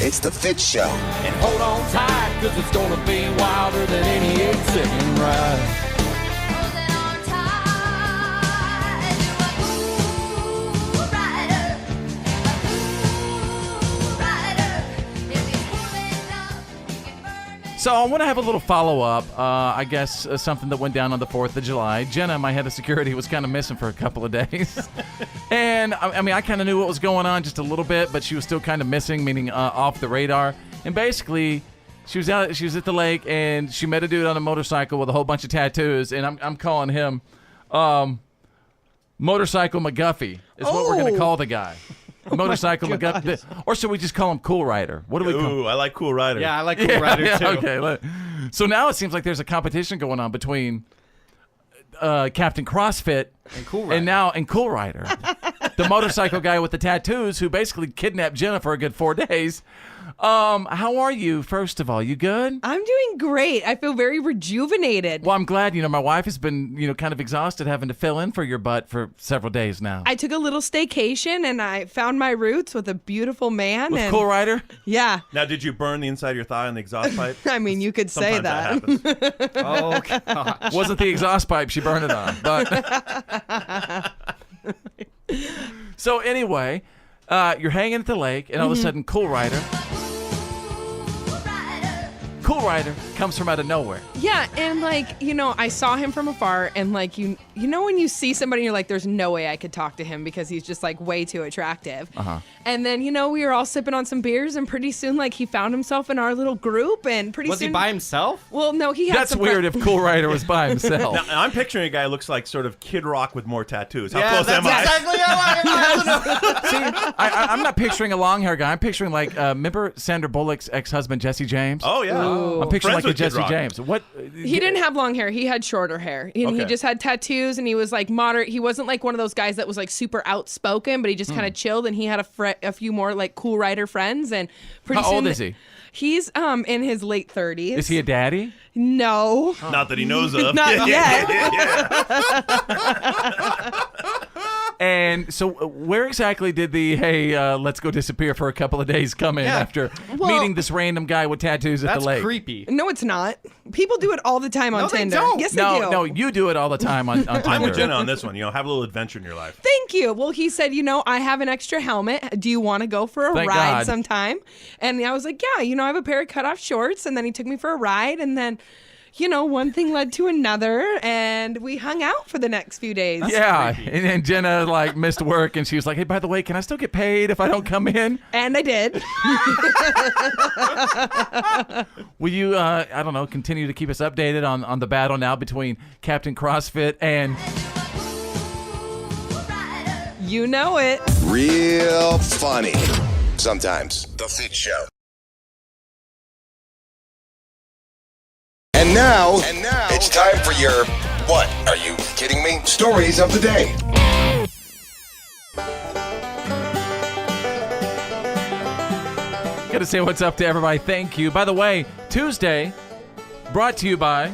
It's the Fitz Show. And hold on tight, cause it's gonna be wilder than any 8-second ride. So I want to have a little follow-up, I guess, something that went down on the 4th of July. Jenna, my head of security, was kind of missing for a couple of days. And, I mean, I kind of knew what was going on just a little bit, but she was still kind of missing, meaning off the radar. And basically, she was at the lake, and she met a dude on a motorcycle with a whole bunch of tattoos, and I'm calling him Motorcycle McGuffey is what we're going to call the guy. Motorcycle McGuffey. Or should we just call him Cool Rider? What do we call him? Ooh, I like Cool Rider. Yeah, I like Cool Rider too. Okay. So now it seems like there's a competition going on between Captain CrossFit and Cool Rider. And Cool Rider, the motorcycle guy with the tattoos who basically kidnapped Jenna for a good 4 days. How are you, first of all? You good? I'm doing great. I feel very rejuvenated. Well, I'm glad. My wife has been, kind of exhausted having to fill in for your butt for several days now. I took a little staycation, and I found my roots with a beautiful man. With Cool Rider? Yeah. Now, did you burn the inside of your thigh on the exhaust pipe? I mean, you could say that. Happens. Oh, gosh. Wasn't the exhaust pipe she burned it on. But so anyway, you're hanging at the lake, and all of a sudden, Cool Rider comes from out of nowhere. Yeah, and I saw him from afar, and you know when you see somebody and you're like, there's no way I could talk to him because he's just way too attractive. And then, we were all sipping on some beers, and pretty soon he found himself in our little group, and pretty soon... Was he by himself? Well, no, he had That's some weird if Cool Rider was by himself. Now, I'm picturing a guy who looks like sort of Kid Rock with more tattoos. How Yeah, close that's am I? exactly how See, I'm not picturing a long hair guy. I'm picturing remember Sandra Bullock's ex-husband Jesse James? Oh, yeah. I'm picturing Friends a with Kid Jesse Rock. James. What? He didn't have long hair. He had shorter hair. He Okay. just had tattoos, and he was moderate. He wasn't one of those guys that was super outspoken, but he just kind of chilled, and he had a few more Cool Rider friends. And pretty How soon, old is he? He's in his late 30s. Is he a daddy? No. Not that he knows of. Not yet. And so where exactly did the, let's go disappear for a couple of days come in after meeting this random guy with tattoos at the lake? That's creepy. No, it's not. People do it all the time on No, they Tinder. don't. Yes, they do. No, you do it all the time on Tinder. I'm with Jenna on this one. Have a little adventure in your life. Thank you. Well, he said, I have an extra helmet. Do you want to go for a Thank ride God. sometime? And I was like, yeah, I have a pair of cutoff shorts. And then he took me for a ride. And then, one thing led to another. And we hung out for the next few days. Yeah, and then Jenna missed work, and she was like, "Hey, by the way, can I still get paid if I don't come in?" And I did. Will you, I don't know, continue to keep us updated on the battle now between Captain CrossFit and... You know it. Real funny. Sometimes. The Fitz Show. And now, it's time for your, what, are you kidding me? Stories of the day. Gotta say what's up to everybody. Thank you. By the way, Tuesday, brought to you by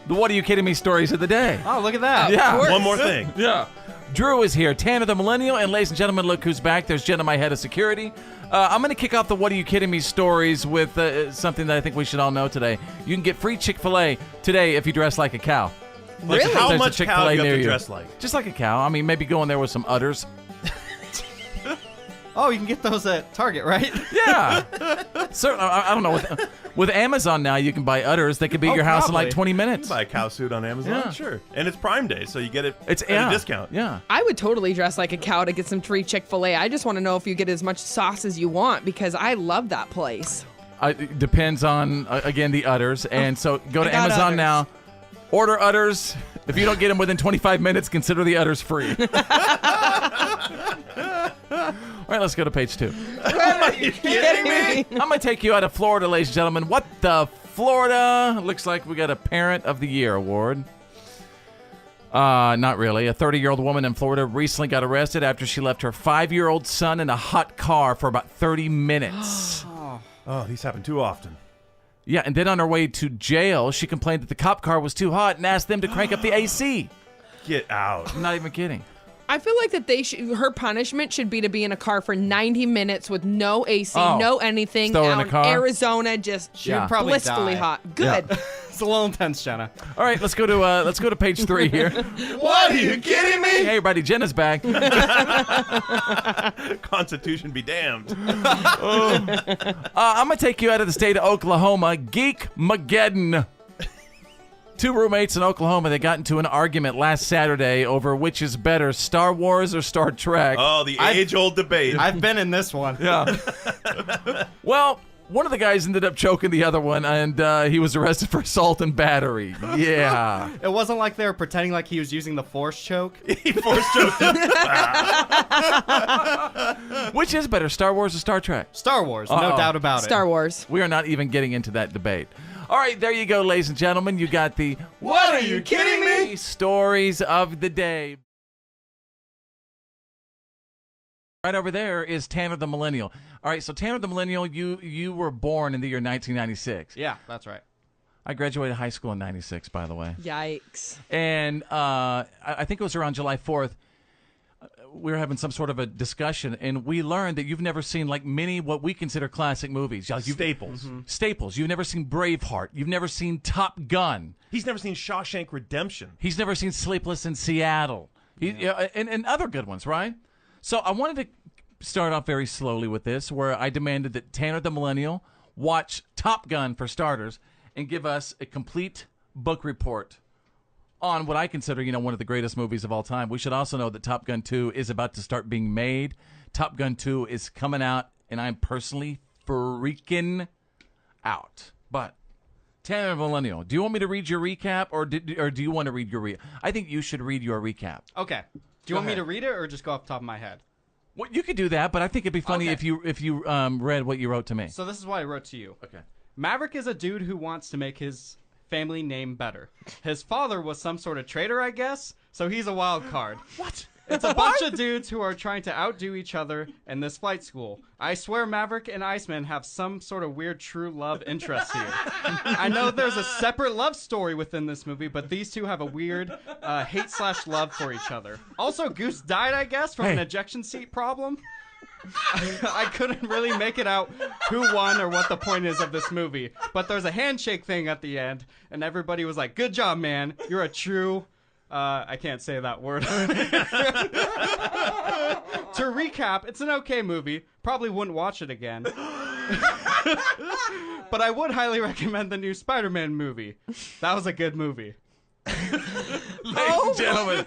the What Are You Kidding Me stories of the day. Oh, look at that. Yeah. One more thing. Yeah. Drew is here. Tanner the Millennial. And ladies and gentlemen, look who's back. There's Jenna, my head of security. I'm going to kick off the What Are You Kidding Me stories with something that I think we should all know today. You can get free Chick-fil-A today if you dress like a cow. Really? How There's a much cow Chick-fil-A do you near have to dress like? Just like a cow. I mean, maybe go in there with some udders. Oh, you can get those at Target, right? Yeah. So, I don't know. With Amazon now, you can buy udders. They could be at your house in probably. 20 You minutes. can buy a cow suit on Amazon. Yeah. Sure. And it's Prime Day, so you get it It's at a discount. Yeah. I would totally dress like a cow to get some free Chick-fil-A. I just want to know if you get as much sauce as you want because I love that place. It depends on, again, the udders. And so go to I got Amazon udders. now. Order udders. If you don't get them within 25 minutes, consider the udders free. All right, let's go to page 2. Are you kidding me? I'm going to take you out of Florida, ladies and gentlemen. What the Florida? Looks like we got a Parent of the Year award. Not really. A 30-year-old woman in Florida recently got arrested after she left her 5-year-old son in a hot car for about 30 minutes. Oh, these happen too often. Yeah, and then on her way to jail, she complained that the cop car was too hot and asked them to crank up the AC. Get out. I'm not even kidding. I feel like that her punishment should be to be in a car for 90 minutes with no AC, Oh. no anything, Still in out the car? Arizona, just She would probably blissfully die. hot. Good. It's a little intense, Jenna. All right, let's go to page 3 here. What? Are you kidding me? Hey, everybody, Jenna's back. Constitution be damned. I'm gonna take you out of the state of Oklahoma. Geek-mageddon. 2 roommates in Oklahoma, they got into an argument last Saturday over which is better, Star Wars or Star Trek. Oh, the age-old debate. I've been in this one. Yeah. Well, one of the guys ended up choking the other one, and he was arrested for assault and battery. Yeah. It wasn't like they were pretending like he was using the force choke. He force choked him. Which is better, Star Wars or Star Trek? Star Wars, Uh-oh. no doubt about it. Star Wars. We are not even getting into that debate. All right, there you go, ladies and gentlemen. You got the What? Are you kidding me? stories of the day. Right over there is Tanner the Millennial. All right, so Tanner the Millennial, you were born in the year 1996. Yeah, that's right. I graduated high school in 96, by the way. Yikes. And I think it was around July 4th. We were having some sort of a discussion, and we learned that you've never seen like many what we consider classic movies. Like Staples. Staples. You've never seen Braveheart. You've never seen Top Gun. He's never seen Shawshank Redemption. He's never seen Sleepless in Seattle. And other good ones, right? So I wanted to start off very slowly with this, where I demanded that Tanner the Millennial watch Top Gun for starters and give us a complete book report on what I consider, one of the greatest movies of all time. We should also know that Top Gun 2 is about to start being made. Top Gun 2 is coming out, and I'm personally freaking out. But, Tanner the Millennial, do you want me to read your recap, or do you want to read your recap? I think you should read your recap. Okay. Do you want me to read it or just go off the top of my head? Well, you could do that, but I think it'd be funny Okay. if you read what you wrote to me. So this is what I wrote to you. Okay. Maverick is a dude who wants to make his family name better. His father was some sort of traitor, I guess, so he's a wild card. What? It's a bunch of dudes who are trying to outdo each other in this flight school. I swear Maverick and Iceman have some sort of weird true love interest here. I know there's a separate love story within this movie, but these two have a weird hate/love for each other. Also, Goose died, I guess, from an ejection seat problem. I couldn't really make it out who won or what the point is of this movie, but there's a handshake thing at the end, and everybody was like, "Good job, man. You're a true..." I can't say that word. To recap, it's an okay movie. Probably wouldn't watch it again. But I would highly recommend the new Spider-Man movie. That was a good movie. Ladies and gentlemen.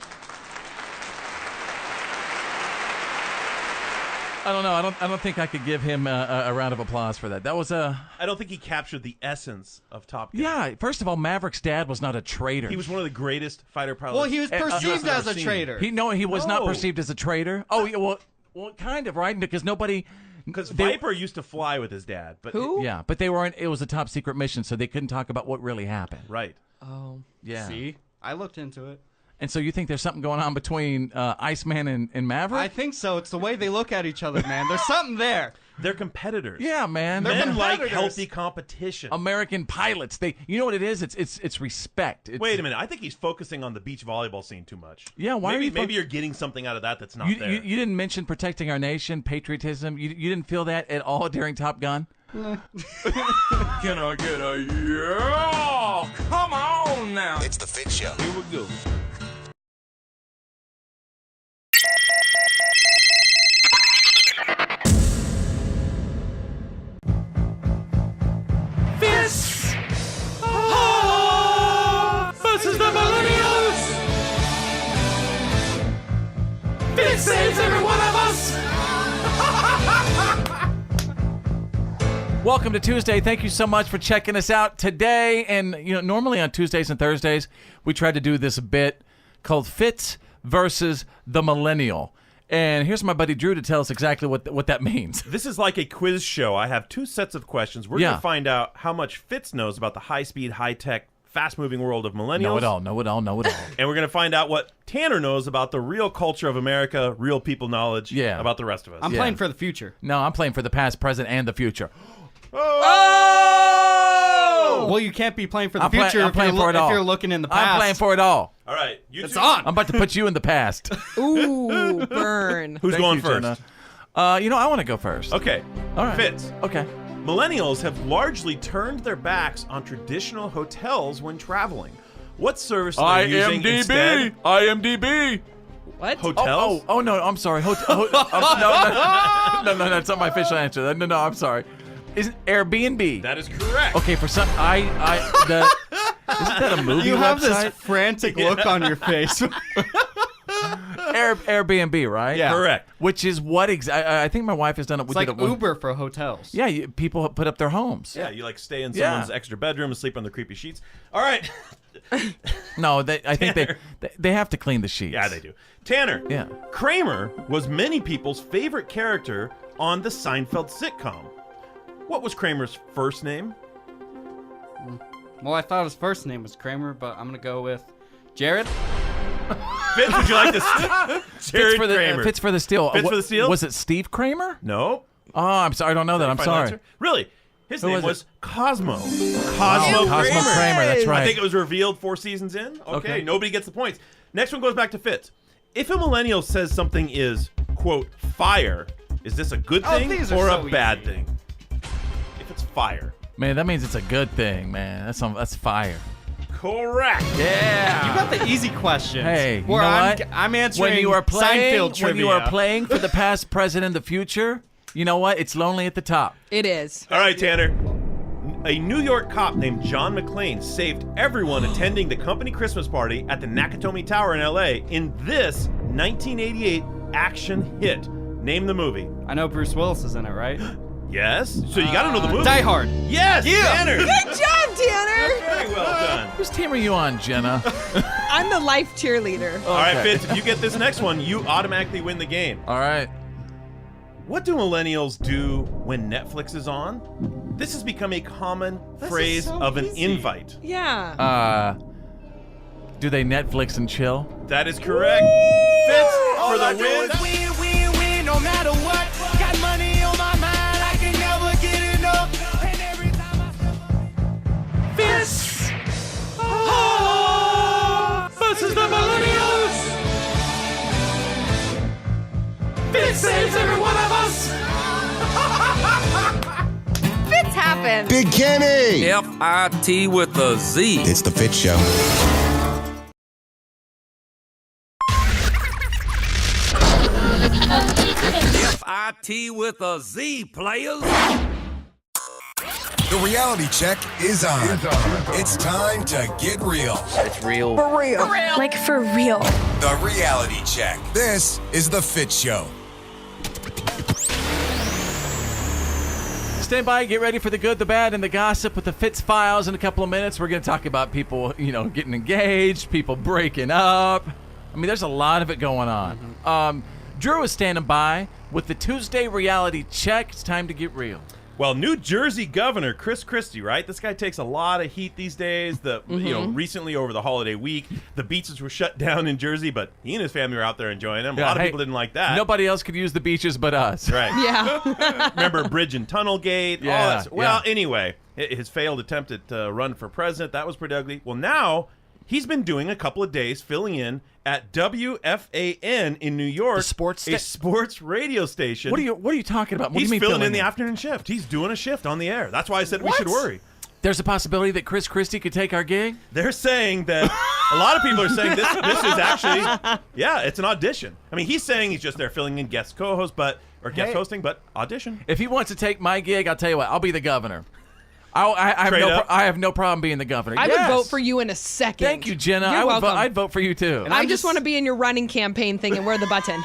I don't know. I don't think I could give him a round of applause for that. That was a... I don't think he captured the essence of Top Gun. Yeah, first of all, Maverick's dad was not a traitor. He was one of the greatest fighter pilots. Well, he was perceived as a seen. traitor. He was not No. perceived as a traitor. Oh, yeah, well, kind of, right? Because nobody... Because they- Viper used to fly with his dad. But Who? Yeah, but they weren't... It was a top secret mission, so they couldn't talk about what really happened. Right. Oh. Yeah. See? I looked into it. And so you think there's something going on between Iceman and Maverick? I think so. It's the way they look at each other, man. There's something there. They're competitors. Yeah, man. They're Men like competitors. healthy competition. American pilots. You know what it is? It's respect. Wait a minute. I think he's focusing on the beach volleyball scene too much. Yeah, why are maybe, you maybe you're getting something out of that that's not You, there. you didn't mention protecting our nation, patriotism. You didn't feel that at all during Top Gun? Can I get a yeah? Come on now. It's the Fitz Show. Here we go. Fitz! Versus the Millennials! Fitz saves every one of us! Welcome to Tuesday. Thank you so much for checking us out today. And normally on Tuesdays and Thursdays, we try to do this bit called Fitz versus the Millennial. And here's my buddy Drew to tell us exactly what that means. This is like a quiz show. I have two sets of questions. We're going to find out how much Fitz knows about the high-speed, high-tech, fast-moving world of millennials. Know it all. And we're going to find out what Tanner knows about the real culture of America, real people knowledge about the rest of us. I'm playing for the future. No, I'm playing for the past, present, and the future. Oh! No! Well, you can't be playing for the I'm future I'm playing for it all. if you're looking in the past. I'm playing for it all. All right. You It's two- on. I'm about to put you in the past. Ooh, burn. Who's Thank going you, first? Jenna. I want to go first. Okay. All right. Fitz. Okay. Millennials have largely turned their backs on traditional hotels when traveling. What service are they using instead? IMDb. What? Hotels? Oh, no, I'm sorry. No, it's not my official answer. No, I'm sorry. Isn't Airbnb? That is correct. Okay, for some, isn't that a movie You have website? this frantic look on your face. Airbnb, right? Yeah. Correct. Which is what I think my wife has done it. It's like Uber for hotels. Yeah, people put up their homes. Yeah, you like stay in Yeah. someone's extra bedroom and sleep on the creepy sheets. All right. No, I think they have to clean the sheets. Yeah, they do. Tanner. Yeah. Kramer was many people's favorite character on the Seinfeld sitcom. What was Kramer's first name? Well, I thought his first name was Kramer, but I'm gonna go with Jared. Fitz, would you like to? Jared Kramer. Fitz for the steal. Fitz for the steal? Was it Steve Kramer? No. Oh, I'm sorry. I don't know that. I'm Final sorry. answer? Really? His Who name was was it? Cosmo. Oh, Cosmo Cosmo Kramer. That's right. I think it was revealed 4 seasons in. Okay, nobody gets the points. Next one goes back to Fitz. If a millennial says something is, quote, fire, is this a good thing these are or so a bad easy. thing? If it's fire. Man, that means it's a good thing, man. That's fire. Correct. Yeah. You got the easy question. Hey, you Where know I'm, what? I'm answering when you are playing, Seinfeld trivia. when you are playing for the past, present, and the future, you know what? It's lonely at the top. It is. All right, Tanner. A New York cop named John McClane saved everyone attending the company Christmas party at the Nakatomi Tower in LA in this 1988 action hit. Name the movie. I know Bruce Willis is in it, right? Yes? So you got to know the movie. Die Hard. Yes, Tanner. Good job, Tanner. Very well done. Whose team are you on, Jenna? I'm the life cheerleader. All right, Fitz, if you get this next one, you automatically win the game. All right. What do millennials do when Netflix is on? This has become a common phrase so of an easy. invite. Yeah. Do they Netflix and chill? That is correct. Fitz for the win. Win, no matter what. Got money on my mind, I can never get enough. And every time I Fitz versus the Millennials. Fitz saves every one of us. Fitz happened. Big Kenny! F-I-T with a Z. It's the Fitz Show. F-I-T with a Z, players. The reality check is on. It's time to get real. It's real. Like for real. The reality check. This is the Fitz Show. Stand by, get ready for the good, the bad, and the gossip with the Fitz Files in a couple of minutes. We're going to talk about people, getting engaged, people breaking up. I mean, there's a lot of it going on. Drew is standing by with the Tuesday reality check. It's time to get real. Well, New Jersey Governor Chris Christie, right? This guy takes a lot of heat these days. Recently over the holiday week, the beaches were shut down in Jersey, but he and his family were out there enjoying them. A lot of people didn't like that. Nobody else could use the beaches but us. Right. Yeah. Remember Bridge and Tunnel Gate? Yeah, All that. Well, yeah. anyway, his failed attempt at run for president, that was pretty ugly. Well, now he's been doing a couple of days filling in at WFAN in New York, The sports a sports radio station. What are you talking about? What He's do you mean filling in the afternoon shift. He's doing a shift on the air. That's why I said we should worry. There's a possibility that Chris Christie could take our gig? They're saying that a lot of people are saying this is actually, it's an audition. I mean, he's saying he's just there filling in guest co-host, guest hosting, but audition. If he wants to take my gig, I'll tell you what, I'll be the governor. I have no problem being the governor. I would vote for you in a second. Thank you, Jenna. You're welcome. I'd vote for you too. I just want to be in your running campaign thing and wear the button.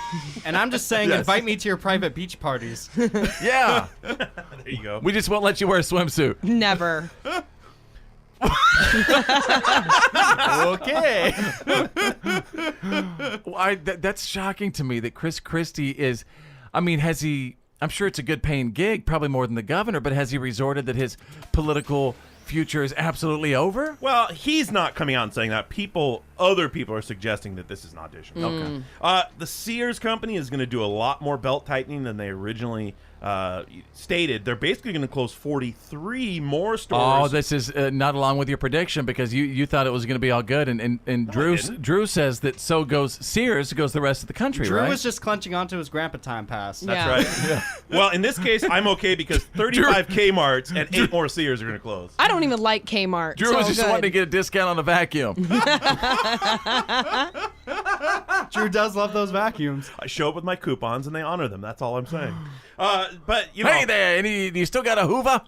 And I'm just saying, invite me to your private beach parties. Yeah. There you go. We just won't let you wear a swimsuit. Never. Okay. Well, that's shocking to me that Chris Christie is. I mean, has he? I'm sure it's a good paying gig, probably more than the governor, but has he resorted that his political future is absolutely over? Well, he's not coming out and saying that. Other people are suggesting that this is an audition. Okay. The Sears company is going to do a lot more belt tightening than they originally stated they're basically going to close 43 more stores. Oh, this is not along with your prediction because you thought it was going to be all good, and Drew says that so goes Sears, goes the rest of the country. Drew right? was just clenching onto his grandpa time pass. That's right. Yeah. Well, in this case, I'm okay because 35 Kmarts and 8 more Sears are going to close. I don't even like Kmart. Drew was just wanting to get a discount on the vacuum. Drew does love those vacuums. I show up with my coupons and they honor them. That's all I'm saying. But you know, Hey there, you still got a Hoover?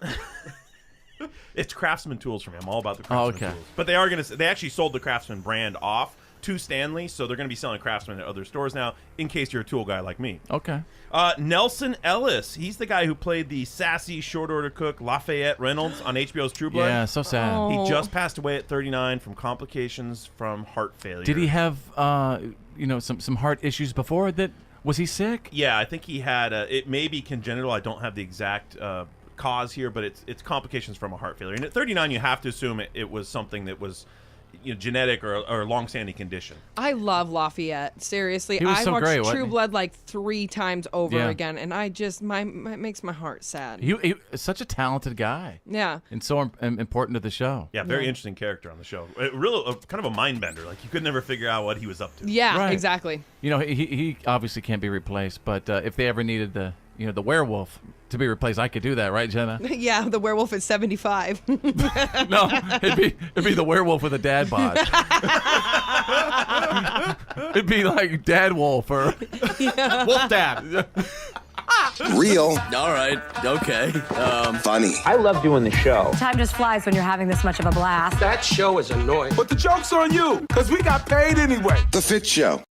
it's Craftsman tools for me. I'm all about the Craftsman tools. But they actually sold the Craftsman brand off to Stanley, so they're going to be selling Craftsman at other stores now, in case you're a tool guy like me. Okay. Nelson Ellis, he's the guy who played the sassy short order cook Lafayette Reynolds on HBO's True Blood. Yeah, so sad. Oh. He just passed away at 39 from complications from heart failure. Did he have some heart issues before that? Was he sick? Yeah, I think he had it may be congenital. I don't have the exact cause here, but it's complications from a heart failure. And at 39, you have to assume it was something that was genetic or a long-standing condition. I love Lafayette. Seriously, He was I so watched great, wasn't True he? Blood like 3 times over Yeah. again, and I just it makes my heart sad. He is such a talented guy. Yeah. And so important to the show. Yeah, very interesting character on the show. Really, kind of a mind bender. Like you could never figure out what he was up to. Yeah, Right. exactly. He obviously can't be replaced, but if they ever needed the werewolf to be replaced, I could do that, right, Jenna? Yeah, the werewolf at 75. No, it'd be the werewolf with a dad bod. It'd be like Dad Wolf or Wolf Dad. Real. All right, okay. Funny. I love doing the show. Time just flies when you're having this much of a blast. That show is annoying. But the joke's on you, because we got paid anyway. The Fitz Show.